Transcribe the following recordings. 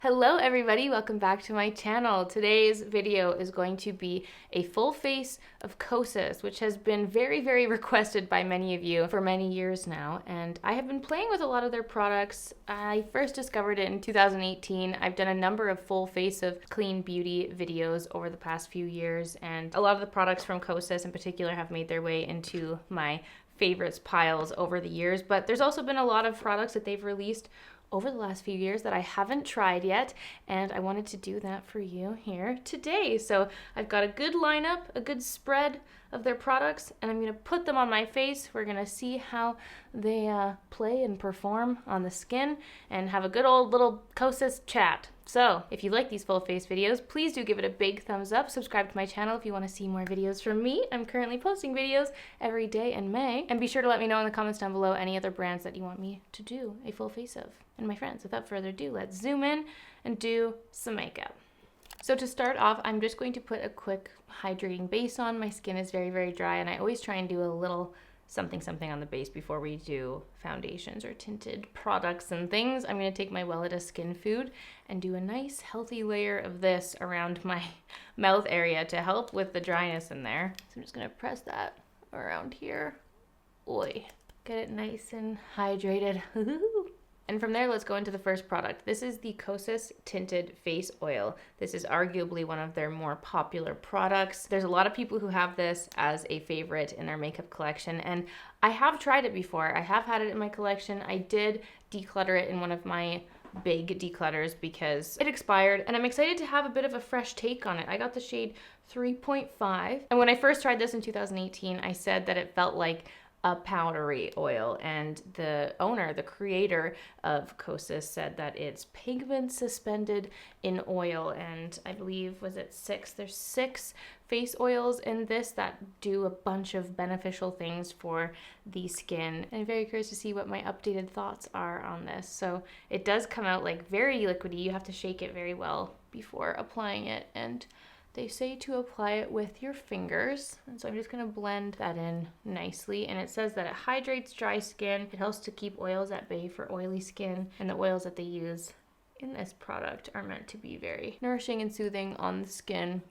Hello everybody, welcome back to my channel. Today's video is going to be a full face of Kosas, which has been very requested by many of you for many years now, and I have been playing with a lot of their products. I first discovered it in 2018. I've done a number of full face of clean beauty videos over the past few years, and a lot of the products from Kosas in particular have made their way into my favorites piles over the years, but there's also been a lot of products that they've released over the last few years that I haven't tried yet, and I wanted to do that for you here today. So I've got a good lineup, a good spread of their products, and I'm going to put them on my face. We're going to see how they play and perform on the skin and have a good old little Kosas chat. So if you like these full face videos, please do give it a big thumbs up. Subscribe to my channel if you want to see more videos from me. I'm currently posting videos every day in May. And be sure to let me know in the comments down below any other brands that you want me to do a full face of. And my friends, without further ado, let's zoom in and do some makeup. So to start off, I'm just going to put a quick hydrating base on. My skin is very dry, and I always try and do a little something on the base before we do foundations or tinted products and things. I'm going to take my Weleda Skin Food and do a nice healthy layer of this around my mouth area to help with the dryness in there. So I'm just going to press that around here. Oi, get it nice and hydrated. And from there, let's go into the first product. This is the Kosas Tinted Face Oil. This is arguably one of their more popular products. There's a lot of people who have this as a favorite in their makeup collection, and I have tried it before. I have had it in my collection. I did declutter it in one of my big declutters because it expired, and I'm excited to have a bit of a fresh take on it. I got the shade 3.5, and when I first tried this in 2018, I said that it felt like a powdery oil, and the owner, the creator of Kosas, said that it's pigment suspended in oil, and I believe, was it six? There's 6 face oils in this that do a bunch of beneficial things for the skin. And I'm very curious to see what my updated thoughts are on this. So it does come out like very liquidy. You have to shake it very well before applying it, and they say to apply it with your fingers, and so I'm just going to blend that in nicely. And it says that it hydrates dry skin, it helps to keep oils at bay for oily skin, and the oils that they use in this product are meant to be very nourishing and soothing on the skin.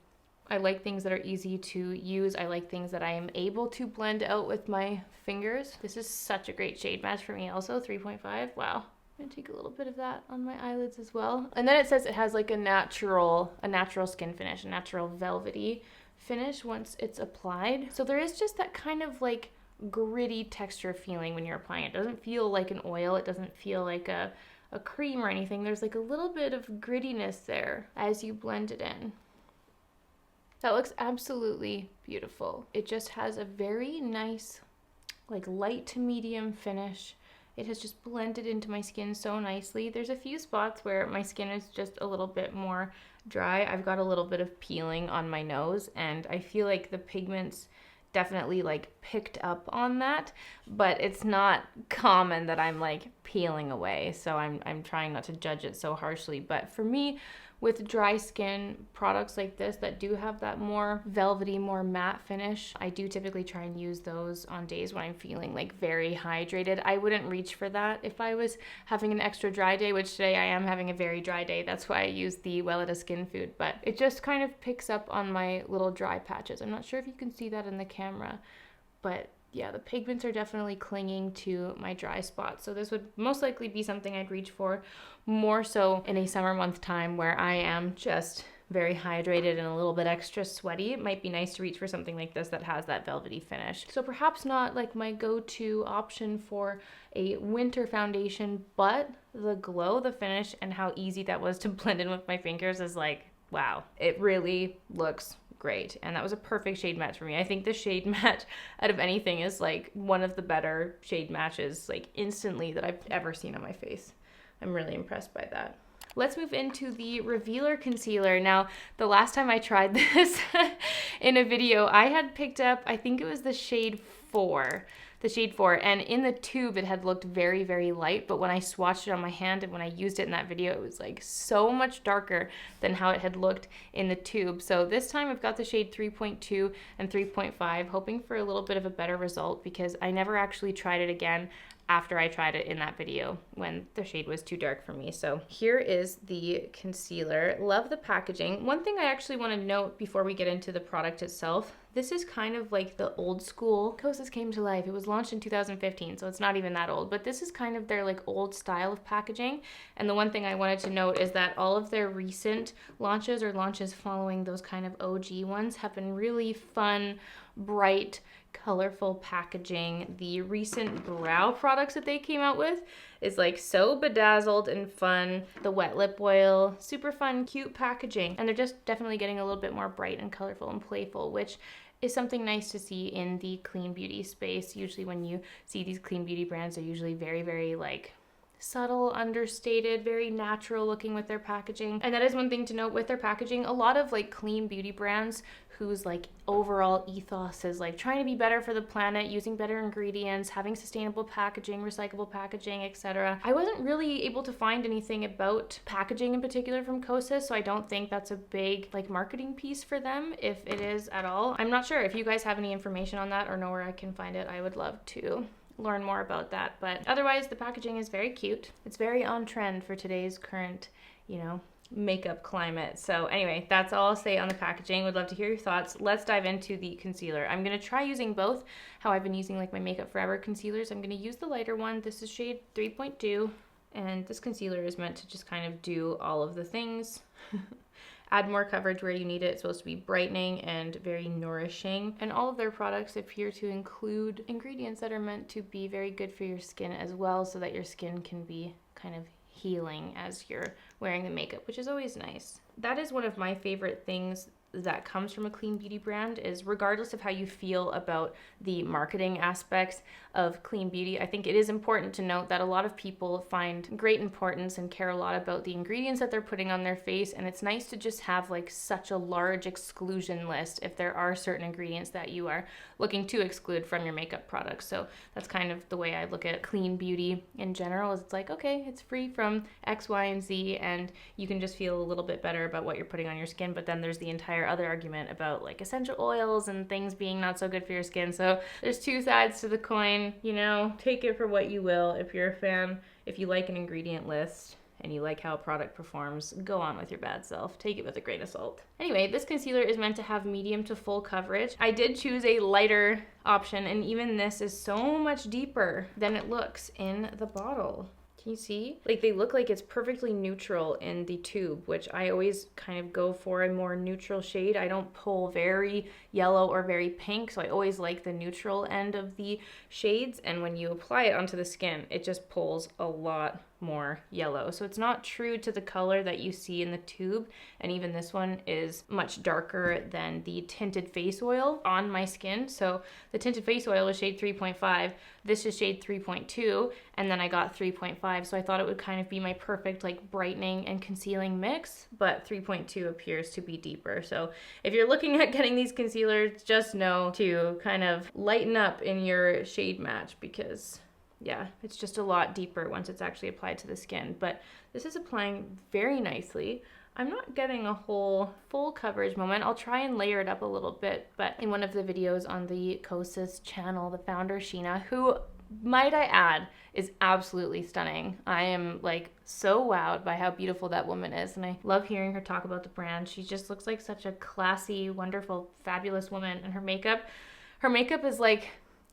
I like things that are easy to use. I like things that I am able to blend out with my fingers. This is such a great shade match for me also, 3.5. Wow. I'm gonna take a little bit of that on my eyelids as well. And then it says it has like a natural skin finish, a natural velvety finish once it's applied. So there is just that kind of like gritty texture feeling when you're applying it. It doesn't feel like an oil. It doesn't feel like a cream or anything. There's like a little bit of grittiness there as you blend it in. That looks absolutely beautiful. It just has a very nice, like light to medium finish. It has just blended into my skin so nicely. There's a few spots where my skin is just a little bit more dry. I've got a little bit of peeling on my nose, and I feel like the pigments definitely like picked up on that, but it's not common that I'm like peeling away. So I'm trying not to judge it so harshly. But for me, with dry skin products like this that do have that more velvety, more matte finish, I do typically try and use those on days when I'm feeling like very hydrated. I wouldn't reach for that if I was having an extra dry day, which today I am having a very dry day. That's why I use the Weleda Skin Food, but it just kind of picks up on my little dry patches. I'm not sure if you can see that in the camera, but yeah, the pigments are definitely clinging to my dry spots. So this would most likely be something I'd reach for more so in a summer month time where I am just very hydrated and a little bit extra sweaty. It might be nice to reach for something like this that has that velvety finish. So perhaps not like my go-to option for a winter foundation, but the glow, the finish, and how easy that was to blend in with my fingers is like, wow, it really looks great. And that was a perfect shade match for me. I think the shade match out of anything is like one of the better shade matches like instantly that I've ever seen on my face. I'm really impressed by that. Let's move into the Revealer Concealer. Now, the last time I tried this in a video, I had picked up, I think it was the shade 4. the shade 4, and in the tube it had looked very, very light, but when I swatched it on my hand and when I used it in that video, it was like so much darker than how it had looked in the tube. So this time I've got the shade 3.2 and 3.5, hoping for a little bit of a better result because I never actually tried it again after I tried it in that video when the shade was too dark for me. So here is the concealer. Love the packaging. One thing I actually want to note before we get into the product itself, this is kind of like the old school. Kosas came to life. It was launched in 2015, so it's not even that old, but this is kind of their like old style of packaging. And the one thing I wanted to note is that all of their recent launches or launches following those kind of OG ones have been really fun, bright, colorful packaging. The recent brow products that they came out with is like so bedazzled and fun. The wet lip oil, super fun, cute packaging. And they're just definitely getting a little bit more bright and colorful and playful, which is something nice to see in the clean beauty space. Usually when you see these clean beauty brands, they're usually very, very like subtle, understated, very natural looking with their packaging. And that is one thing to note with their packaging. A lot of like clean beauty brands whose like overall ethos is like trying to be better for the planet, using better ingredients, having sustainable packaging, recyclable packaging, etc. I wasn't really able to find anything about packaging in particular from Kosas, so I don't think that's a big like marketing piece for them, if it is at all. I'm not sure. If you guys have any information on that or know where I can find it, I would love to learn more about that. But otherwise, the packaging is very cute. It's very on trend for today's current, you know, makeup climate. So anyway, that's all I'll say on the packaging. Would love to hear your thoughts. Let's dive into the concealer. I'm going to try using both, how I've been using like my Makeup Forever concealers. I'm going to use the lighter one. This is shade 3.2, and this concealer is meant to just kind of do all of the things. Add more coverage where you need it. It's supposed to be brightening and very nourishing. And all of their products appear to include ingredients that are meant to be very good for your skin as well, so that your skin can be kind of healing as you're wearing the makeup, which is always nice. That is one of my favorite things that comes from a clean beauty brand, is regardless of how you feel about the marketing aspects of clean beauty, I think it is important to note that a lot of people find great importance and care a lot about the ingredients that they're putting on their face, and it's nice to just have like such a large exclusion list if there are certain ingredients that you are looking to exclude from your makeup products. So that's kind of the way I look at clean beauty in general, is it's like, okay, it's free from X, Y, and Z, and you can just feel a little bit better about what you're putting on your skin. But then there's the entire other argument about like essential oils and things being not so good for your skin. So there's two sides to the coin, you know, take it for what you will. If you're a fan, if you like an ingredient list and you like how a product performs, go on with your bad self. Take it with a grain of salt. Anyway, this concealer is meant to have medium to full coverage. I did choose a lighter option, and even this is so much deeper than it looks in the bottle. Can you see? Like, they look like it's perfectly neutral in the tube, which I always kind of go for a more neutral shade. I don't pull very yellow or very pink, so I always like the neutral end of the shades. And when you apply it onto the skin, it just pulls a lot more yellow. So it's not true to the color that you see in the tube. And even this one is much darker than the tinted face oil on my skin. So the tinted face oil is shade 3.5. This is shade 3.2. And then I got 3.5. So I thought it would kind of be my perfect like brightening and concealing mix. But 3.2 appears to be deeper. So if you're looking at getting these concealers, just know to kind of lighten up in your shade match, because yeah, it's just a lot deeper once it's actually applied to the skin. But this is applying very nicely. I'm not getting a whole full coverage moment. I'll try and layer it up a little bit. But in one of the videos on the Kosas channel, the founder, Sheena, who, might I add, is absolutely stunning. I am like so wowed by how beautiful that woman is. And I love hearing her talk about the brand. She just looks like such a classy, wonderful, fabulous woman. And her makeup is like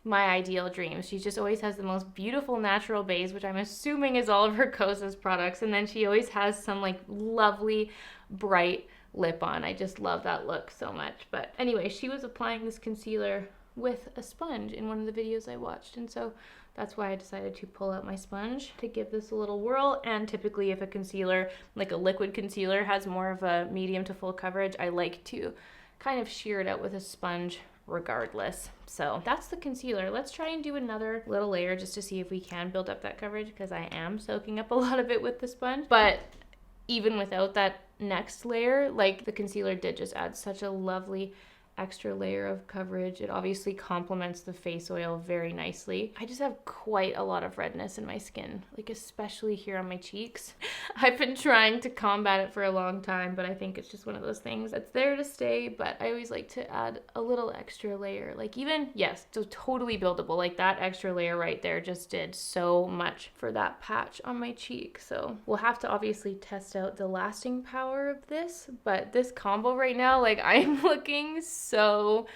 my ideal dream. She just always has the most beautiful natural base, which I'm assuming is all of her Kosas products. And then she always has some like lovely bright lip on. I just love that look so much. But anyway, she was applying this concealer with a sponge in one of the videos I watched. And so that's why I decided to pull out my sponge to give this a little whirl. And typically if a concealer, like a liquid concealer, has more of a medium to full coverage, I like to kind of shear it out with a sponge regardless. So that's the concealer. Let's try and do another little layer just to see if we can build up that coverage, because I am soaking up a lot of it with the sponge. But even without that next layer, like, the concealer did just add such a lovely extra layer of coverage. It obviously complements the face oil very nicely. I just have quite a lot of redness in my skin, like especially here on my cheeks. I've been trying to combat it for a long time, but I think it's just one of those things that's there to stay, but I always like to add a little extra layer. Like even, yes, so totally buildable. Like that extra layer right there just did so much for that patch on my cheek. So we'll have to obviously test out the lasting power of this, but this combo right now, like I'm looking so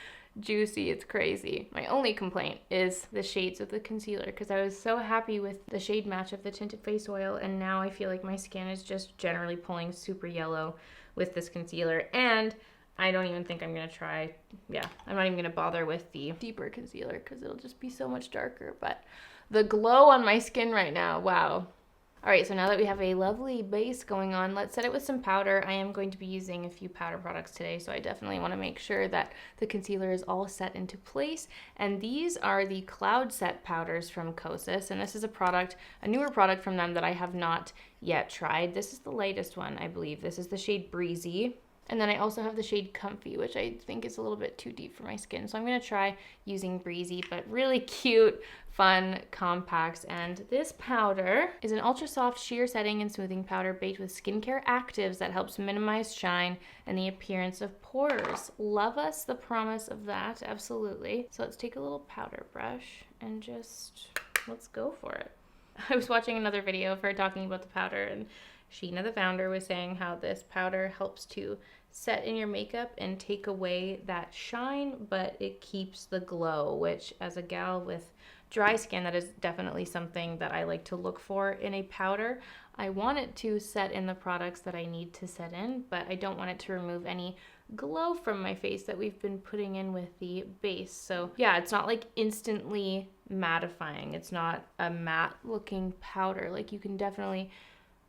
juicy, it's crazy. My only complaint is the shades of the concealer, because I was so happy with the shade match of the tinted face oil, and now I feel like my skin is just generally pulling super yellow with this concealer. And I don't even think I'm gonna try, I'm not even gonna bother with the deeper concealer because it'll just be so much darker. But the glow on my skin right now, wow. All right, so now that we have a lovely base going on, let's set it with some powder. I am going to be using a few powder products today, so I definitely want to make sure that the concealer is all set into place. And these are the Cloud Set powders from Kosas, and this is a newer product from them that I have not yet tried. This is the latest one, I believe. This is the shade Breezy. And then I also have the shade Comfy, which I think is a little bit too deep for my skin. So I'm going to try using Breezy, but really cute, fun compacts. And this powder is an ultra soft sheer setting and smoothing powder baked with skincare actives that helps minimize shine and the appearance of pores. Love us the promise of that, absolutely. So let's take a little powder brush and just, let's go for it. I was watching another video of her talking about the powder, and Sheena, the founder, was saying how this powder helps to set in your makeup and take away that shine, but it keeps the glow, which as a gal with dry skin, that is definitely something that I like to look for in a powder. I want it to set in the products that I need to set in, but I don't want it to remove any glow from my face that we've been putting in with the base. So yeah, it's not like instantly mattifying. It's not a matte looking powder. Like you can definitely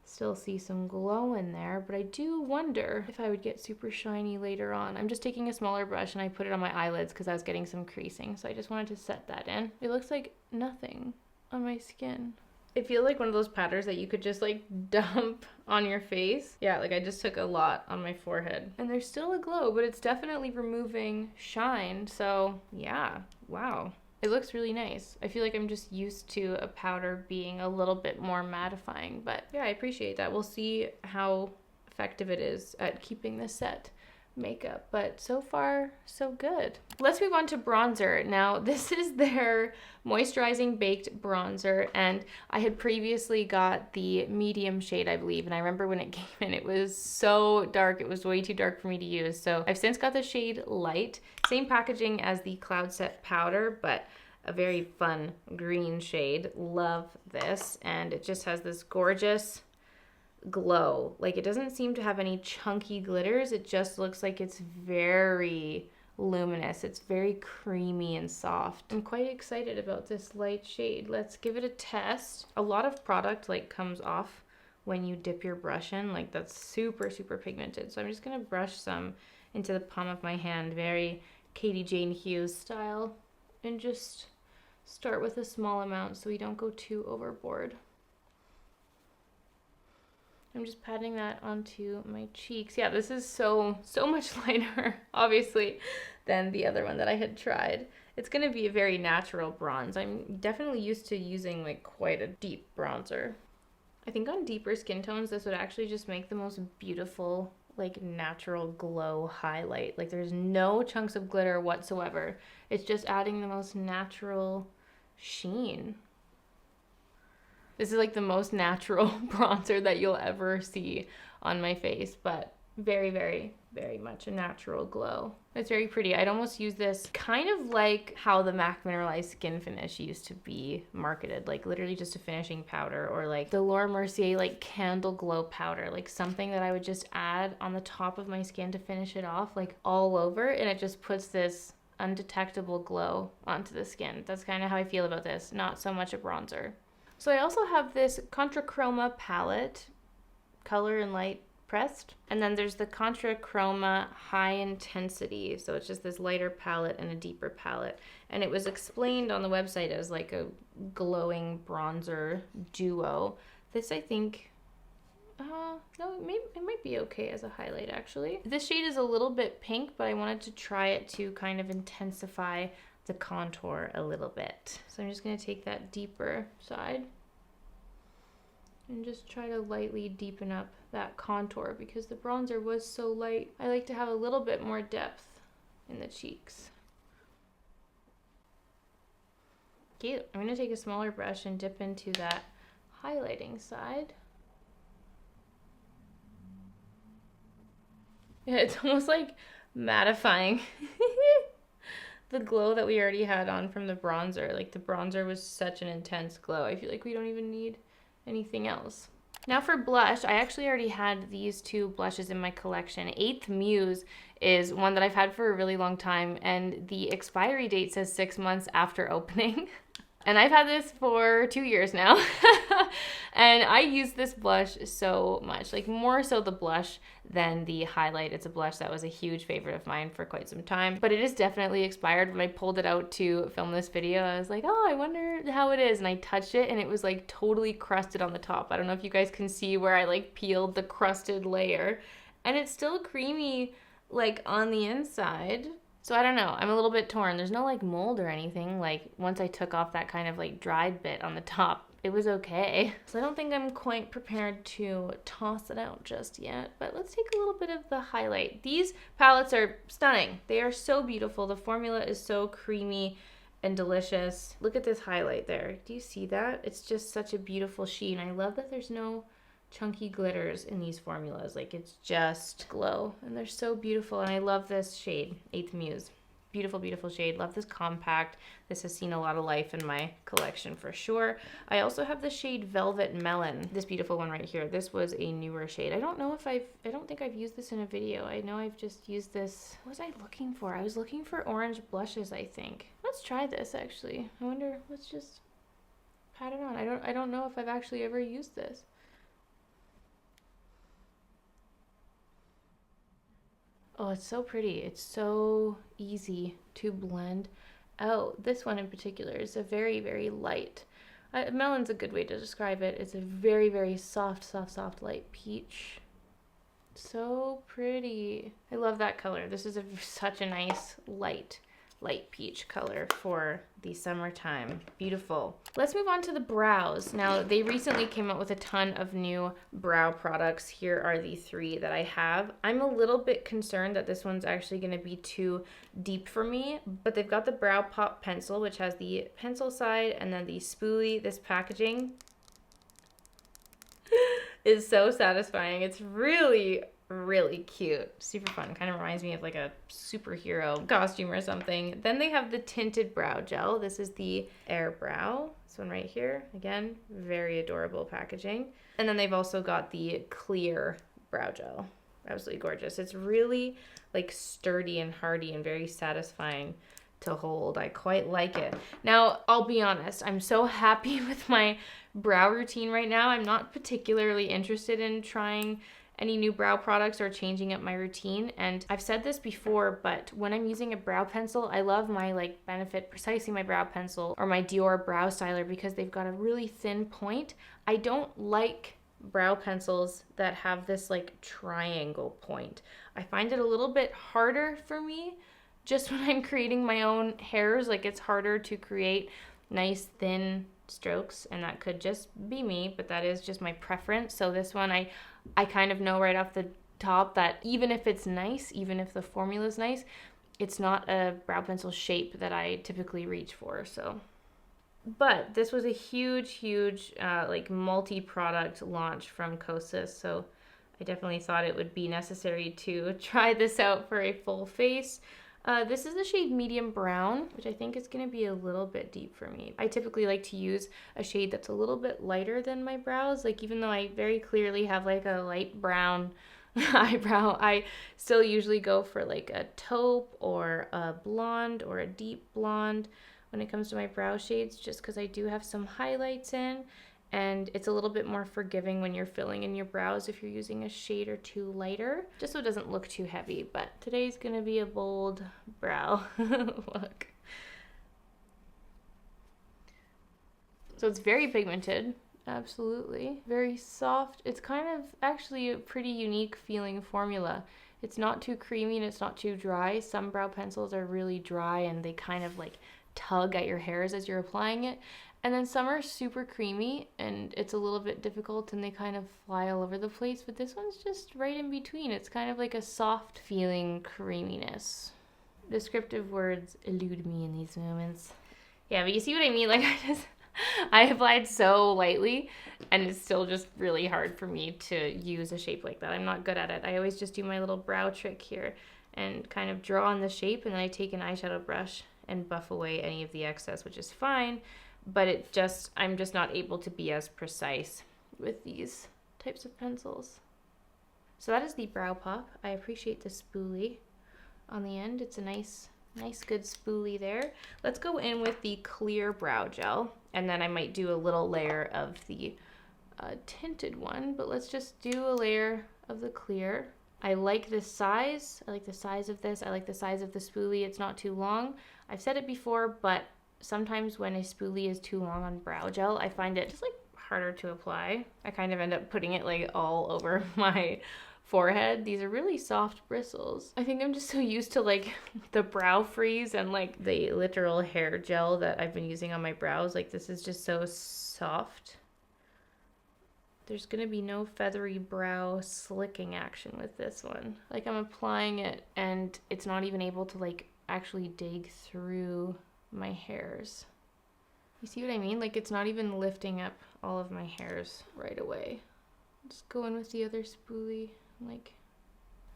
still see some glow in there, but I do wonder if I would get super shiny later on. I'm just taking a smaller brush and I put it on my eyelids because I was getting some creasing, so I just wanted to set that in. It looks like nothing on my skin. I feel like one of those powders that you could just like dump on your face. Yeah, like I just took a lot on my forehead. And there's still a glow, but it's definitely removing shine. So yeah, wow. It looks really nice. I feel like I'm just used to a powder being a little bit more mattifying, but yeah, I appreciate that. We'll see how effective it is at keeping the set makeup, but so far so good. Let's move on to bronzer. Now this is their moisturizing baked bronzer, and I had previously got the medium shade, I believe, and I remember when it came in it was so dark, it was way too dark for me to use. So I've since got the shade light, same packaging as the Cloud Set powder, but a very fun green shade. Love this, and it just has this gorgeous glow. Like it doesn't seem to have any chunky glitters. It just looks like it's very luminous. It's very creamy and soft. I'm quite excited about this light shade. Let's give it a test. A lot of product like comes off when you dip your brush in. Like that's super pigmented. So I'm just gonna brush some into the palm of my hand, very Katie Jane Hughes style, and just start with a small amount so we don't go too overboard. I'm just patting that onto my cheeks. Yeah, this is so much lighter, obviously, than the other one that I had tried. It's gonna be a very natural bronze. I'm definitely used to using like quite a deep bronzer. I think on deeper skin tones, this would actually just make the most beautiful, like natural glow highlight. Like there's no chunks of glitter whatsoever. It's just adding the most natural sheen. This is like the most natural bronzer that you'll ever see on my face, but very much a natural glow. It's very pretty. I'd almost use this kind of like how the MAC Mineralized Skin Finish used to be marketed, like literally just a finishing powder, or like the Laura Mercier like Candle Glow powder, like something that I would just add on the top of my skin to finish it off, like all over, and it just puts this undetectable glow onto the skin. That's kind of how I feel about this, not so much a bronzer. So I also have this Contra Chroma palette, color and light pressed. And then there's the Contra Chroma High Intensity. So it's just this lighter palette and a deeper palette. And it was explained on the website as like a glowing bronzer duo. This, I think, no, maybe it might be okay as a highlight actually. This shade is a little bit pink, but I wanted to try it to kind of intensify the contour a little bit. So I'm just gonna take that deeper side and just try to lightly deepen up that contour because the bronzer was so light. I like to have a little bit more depth in the cheeks. Okay, I'm gonna take a smaller brush and dip into that highlighting side. Yeah, it's almost like mattifying the glow that we already had on from the bronzer. Like the bronzer was such an intense glow. I feel like we don't even need anything else. Now for blush, I actually already had these two blushes in my collection. 8th Muse is one that I've had for a really long time, and the expiry date says 6 months after opening. And I've had this for 2 years now. And I use this blush so much, like more so the blush than the highlight. It's a blush that was a huge favorite of mine for quite some time, but it is definitely expired. When I pulled it out to film this video, I was like, oh, I wonder how it is. And I touched it and it was like totally crusted on the top. I don't know if you guys can see where I like peeled the crusted layer, and it's still creamy like on the inside. So I don't know, I'm a little bit torn. There's no like mold or anything. Like once I took off that kind of like dried bit on the top, it was okay. So I don't think I'm quite prepared to toss it out just yet, but let's take a little bit of the highlight. These palettes are stunning. They are so beautiful. The formula is so creamy and delicious. Look at this highlight there. Do you see that? It's just such a beautiful sheen. I love that there's no chunky glitters in these formulas. Like it's just glow, and they're so beautiful. And I love this shade, 8th Muse. Beautiful, beautiful shade. Love this compact. This has seen a lot of life in my collection for sure. I also have the shade Velvet Melon, this beautiful one right here. This was a newer shade. I don't think I've used this in a video. I know I've just used this. What was I looking for? I was looking for orange blushes, I think. Let's try this actually. I wonder, let's just pat it on. I don't know if I've actually ever used this. Oh, it's so pretty. It's so easy to blend out. This one in particular is a very, very light. Melon's a good way to describe it. It's a very, very soft, soft, soft light peach. So pretty. I love that color. This is such a nice light peach color for the summertime. Beautiful. Let's move on to the brows. Now, they recently came out with a ton of new brow products. Here are the 3 that I have. I'm a little bit concerned that this one's actually going to be too deep for me, but they've got the Brow Pop pencil, which has the pencil side, and then the spoolie. This packaging is so satisfying. It's really cute, super fun. Kind of reminds me of like a superhero costume or something. Then they have the tinted brow gel. This is the Air Brow. This one right here. Again, very adorable packaging. And then they've also got the clear brow gel. Absolutely gorgeous. It's really like sturdy and hardy and very satisfying to hold. I quite like it. Now, I'll be honest, I'm so happy with my brow routine right now. I'm not particularly interested in trying any new brow products or changing up my routine. And I've said this before, but when I'm using a brow pencil, I love my like Benefit Precisely My Brow Pencil or my Dior Brow Styler because they've got a really thin point. I don't like brow pencils that have this like triangle point. I find it a little bit harder for me just when I'm creating my own hairs. Like it's harder to create nice thin strokes, and that could just be me, but that is just my preference. So this one, I kind of know right off the top that even if it's nice, even if the formula is nice, it's not a brow pencil shape that I typically reach for. So, but this was a huge like multi-product launch from Kosas, so I definitely thought it would be necessary to try this out for a full face. This is the shade Medium Brown, which I think is going to be a little bit deep for me. I typically like to use a shade that's a little bit lighter than my brows. Like even though I very clearly have like a light brown eyebrow, I still usually go for like a taupe or a blonde or a deep blonde when it comes to my brow shades, just because I do have some highlights in. And it's a little bit more forgiving when you're filling in your brows if you're using a shade or 2 lighter, just so it doesn't look too heavy. But today's gonna be a bold brow look. So it's very pigmented. Absolutely. Very soft. It's kind of actually a pretty unique feeling formula. It's not too creamy and it's not too dry. Some brow pencils are really dry and they kind of like tug at your hairs as you're applying it. And then some are super creamy and it's a little bit difficult and they kind of fly all over the place. But this one's just right in between. It's kind of like a soft feeling creaminess. Descriptive words elude me in these moments. Yeah, but you see what I mean? Like I applied so lightly and it's still just really hard for me to use a shape like that. I'm not good at it. I always just do my little brow trick here and kind of draw on the shape, and then I take an eyeshadow brush and buff away any of the excess, which is fine, but I'm just not able to be as precise with these types of pencils. So that is the brow pop. I appreciate the spoolie on the end. It's a nice good spoolie there. Let's go in with the clear brow gel, and then I might do a little layer of the tinted one, but let's just do a layer of the clear. I like this size. I like the size of this. I like the size of the spoolie. It's not too long. I've said it before, but sometimes when a spoolie is too long on brow gel, I find it just like harder to apply. I kind of end up putting it like all over my forehead. These are really soft bristles. I think I'm just so used to like the brow freeze and like the literal hair gel that I've been using on my brows. Like this is just so soft. There's gonna be no feathery brow slicking action with this one. Like I'm applying it and it's not even able to like actually dig through my hairs. You see what I mean? Like it's not even lifting up all of my hairs right away. Just go in with the other spoolie. Like,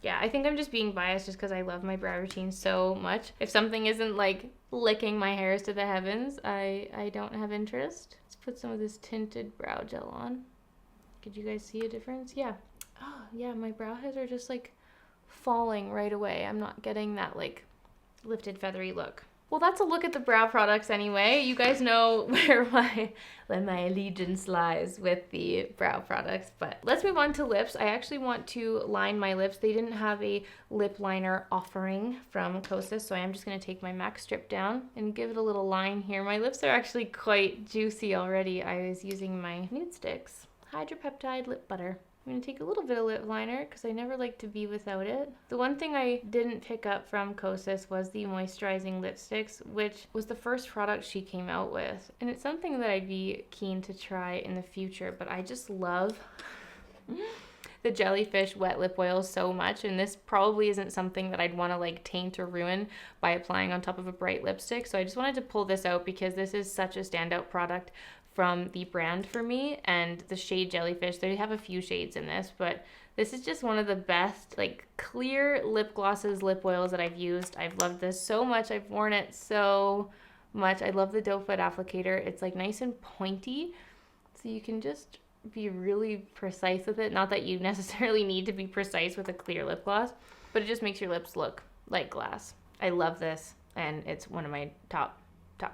yeah, I think I'm just being biased just because I love my brow routine so much. If something isn't like licking my hairs to the heavens, I don't have interest. Let's put some of this tinted brow gel on. Could you guys see a difference? Yeah. Oh, yeah, my brow hairs are just like falling right away. I'm not getting that like lifted feathery look. Well, that's a look at the brow products anyway. You guys know where my allegiance lies with the brow products, but let's move on to lips. I actually want to line my lips. They didn't have a lip liner offering from Kosas, so I am just gonna take my MAC strip down and give it a little line here. My lips are actually quite juicy already. I was using my Nude Sticks Hydropeptide Lip Butter. I'm going to take a little bit of lip liner because I never like to be without it. The one thing I didn't pick up from Kosas was the moisturizing lipsticks, which was the first product she came out with. And it's something that I'd be keen to try in the future, but I just love the Jellyfish wet lip oil so much, and this probably isn't something that I'd want to like taint or ruin by applying on top of a bright lipstick. So I just wanted to pull this out because this is such a standout product from the brand for me, and the shade Jellyfish, they have a few shades in this, but this is just one of the best like clear lip glosses, lip oils that I've used. I've loved this so much. I've worn it so much. I love the doe foot applicator. It's like nice and pointy, so you can just be really precise with it. Not that you necessarily need to be precise with a clear lip gloss, but it just makes your lips look like glass. I love this, and it's one of my top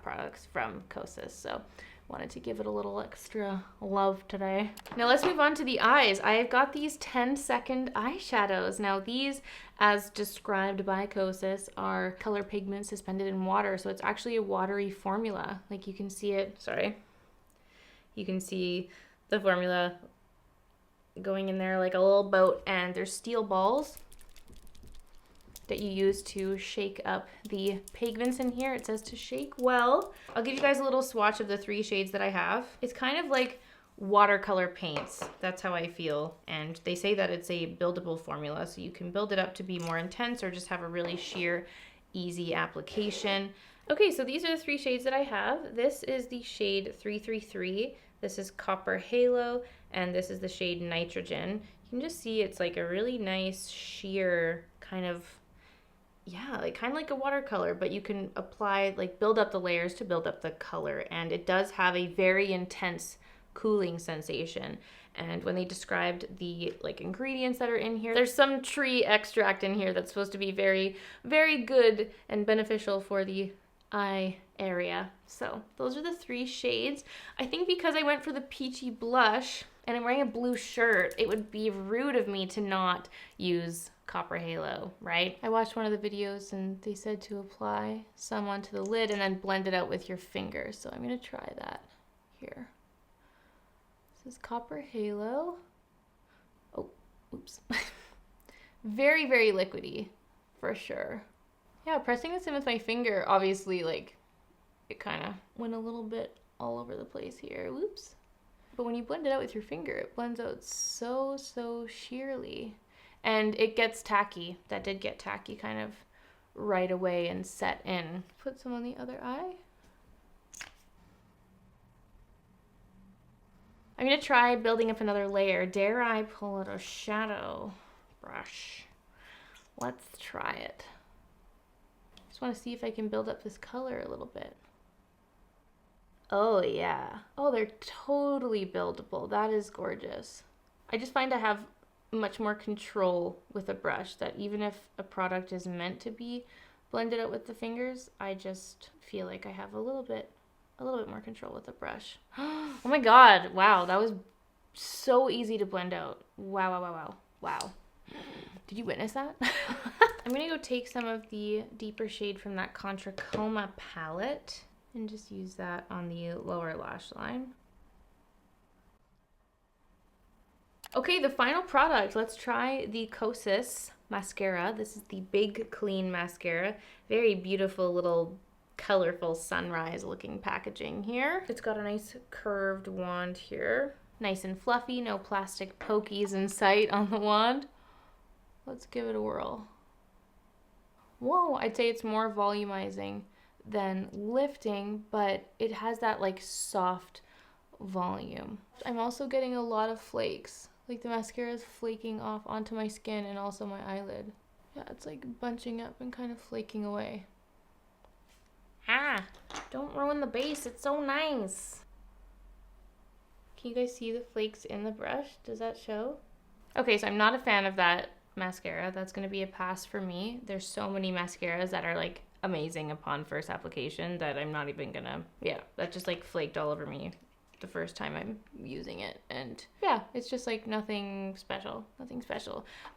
products from Kosas, so wanted to give it a little extra love today. Now let's move on to the eyes. I've got these 10-second eyeshadows. Now these, as described by Kosas, are color pigments suspended in water, so it's actually a watery formula. Like you can see it, you can see the formula going in there like a little boat, and there's steel balls that you use to shake up the pigments in here. It says to shake well. I'll give you guys a little swatch of the 3 shades that I have. It's kind of like watercolor paints. That's how I feel. And they say that it's a buildable formula, so you can build it up to be more intense or just have a really sheer, easy application. Okay, so these are the 3 shades that I have. This is the shade 333. This is Copper Halo, and this is the shade Nitrogen. You can just see it's like a really nice sheer kind of, yeah, like kind of like a watercolor, but you can apply, like build up the layers to build up the color, and it does have a very intense cooling sensation. And when they described the like ingredients that are in here, there's some tree extract in here that's supposed to be very, very good and beneficial for the eye area. So those are the 3 shades. I think because I went for the peachy blush and I'm wearing a blue shirt, it would be rude of me to not use Copper Halo, right? I watched one of the videos and they said to apply some onto the lid and then blend it out with your fingers. So I'm gonna try that here. This is Copper Halo. Oh, oops. Very, very liquidy, for sure. Yeah, pressing this in with my finger, obviously, like, it kind of went a little bit all over the place here. Whoops. But when you blend it out with your finger, it blends out so, so sheerly. And it gets tacky. That did get tacky kind of right away and set in. Put some on the other eye. I'm going to try building up another layer. Dare I pull out a shadow brush? Let's try it. Just want to see if I can build up this color a little bit. Oh yeah. Oh, they're totally buildable. That is gorgeous. I just find I have much more control with a brush, that even if a product is meant to be blended out with the fingers, I just feel like I have a little bit more control with the brush. Oh my god, wow, that was so easy to blend out. Wow, wow, wow, wow, wow. Did you witness that? I'm gonna go take some of the deeper shade from that Contra Coma palette and just use that on the lower lash line. Okay, the final product. Let's try the Kosas mascara. This is the Big Clean mascara. Very beautiful little colorful sunrise looking packaging here. It's got a nice curved wand here. Nice and fluffy, no plastic pokies in sight on the wand. Let's give it a whirl. Whoa, I'd say it's more volumizing than lifting, but it has that like soft volume. I'm also getting a lot of flakes. Like the mascara is flaking off onto my skin and also my eyelid. Yeah, it's like bunching up and kind of flaking away. Ah, don't ruin the base. It's so nice. Can you guys see the flakes in the brush? Does that show? Okay, so I'm not a fan of that mascara. That's going to be a pass for me. There's so many mascaras that are like amazing upon first application that I'm not even gonna, yeah, that just like flaked all over me the first time I'm using it, and yeah, it's just like nothing special.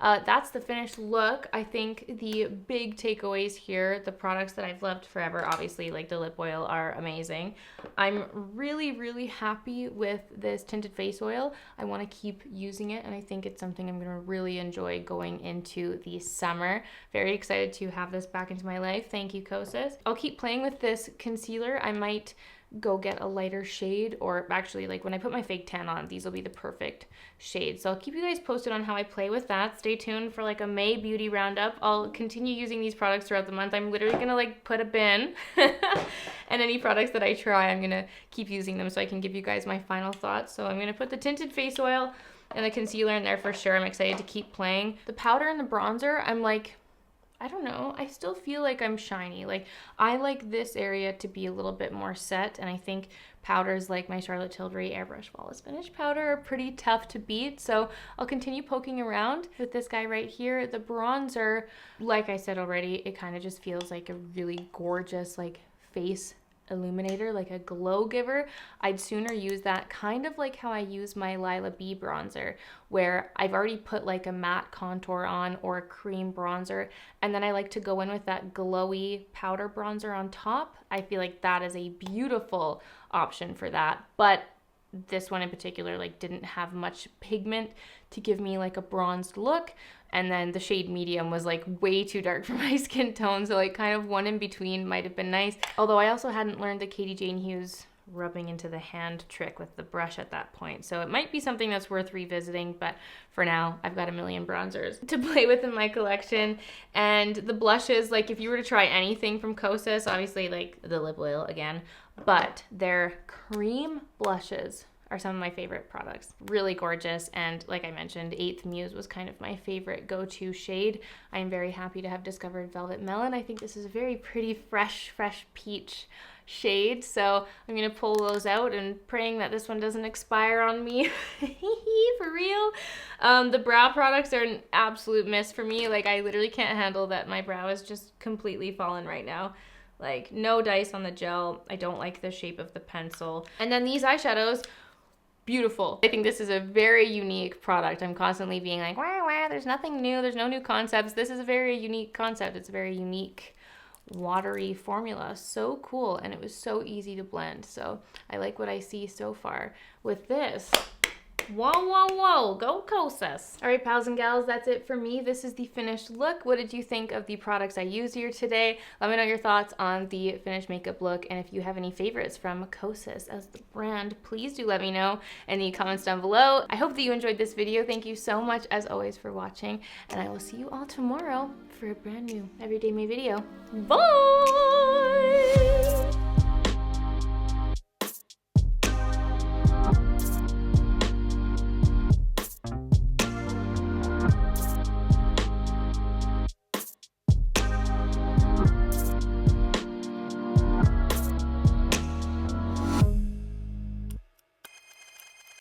That's the finished look. I think the big takeaways here, the products that I've loved forever, obviously like the lip oil are amazing. I'm really happy with this tinted face oil. I want to keep using it, and I think it's something I'm gonna really enjoy going into the summer. Very excited to have this back into my life. Thank you, Kosas. I'll keep playing with this concealer. I might go get a lighter shade, or actually like when I put my fake tan on, these will be the perfect shade. So I'll keep you guys posted on how I play with that. Stay tuned for like a May beauty roundup. I'll continue using these products throughout the month. I'm literally gonna like put a bin and any products that I try, I'm gonna keep using them so I can give you guys my final thoughts. So I'm gonna put the tinted face oil and the concealer in there for sure. I'm excited to keep playing. The powder and the bronzer, I'm like, I don't know, I still feel like I'm shiny. Like, I like this area to be a little bit more set, and I think powders like my Charlotte Tilbury Airbrush Flawless Finish powder are pretty tough to beat, so I'll continue poking around with this guy right here. The bronzer, like I said already, it kind of just feels like a really gorgeous like face illuminator, like a glow giver. I'd sooner use that kind of like how I use my Lila B bronzer, where I've already put like a matte contour on or a cream bronzer, and then I like to go in with that glowy powder bronzer on top. I feel like that is a beautiful option for that, but this one in particular like didn't have much pigment to give me like a bronzed look, and then the shade medium was like way too dark for my skin tone, so like kind of one in between might have been nice. Although I also hadn't learned the Katie Jane Hughes rubbing into the hand trick with the brush at that point, so it might be something that's worth revisiting, but for now I've got a million bronzers to play with in my collection. And the blushes, like if you were to try anything from Kosas, obviously like the lip oil again, but their cream blushes are some of my favorite products. Really gorgeous, and like I mentioned, 8th Muse was kind of my favorite go-to shade. I am very happy to have discovered Velvet Melon. I think this is a very pretty fresh peach shade, so I'm gonna pull those out and praying that this one doesn't expire on me. For real. The brow products are an absolute miss for me. Like, I literally can't handle that my brow is just completely fallen right now. Like, no dice on the gel. I don't like the shape of the pencil. And then these eyeshadows, beautiful. I think this is a very unique product. I'm constantly being like, wow, there's nothing new, there's no new concepts. This is a very unique concept. It's a very unique watery formula. So cool, and it was so easy to blend. So I like what I see so far. With this, Whoa, whoa, whoa, go Kosas. All right, pals and gals, that's it for me. This is the finished look. What did you think of the products I used here today? Let me know your thoughts on the finished makeup look, and if you have any favorites from Kosas as the brand, please do let me know in the comments down below. I hope that you enjoyed this video. Thank you so much, as always, for watching, and I will see you all tomorrow for a brand new Everyday Me video. Bye!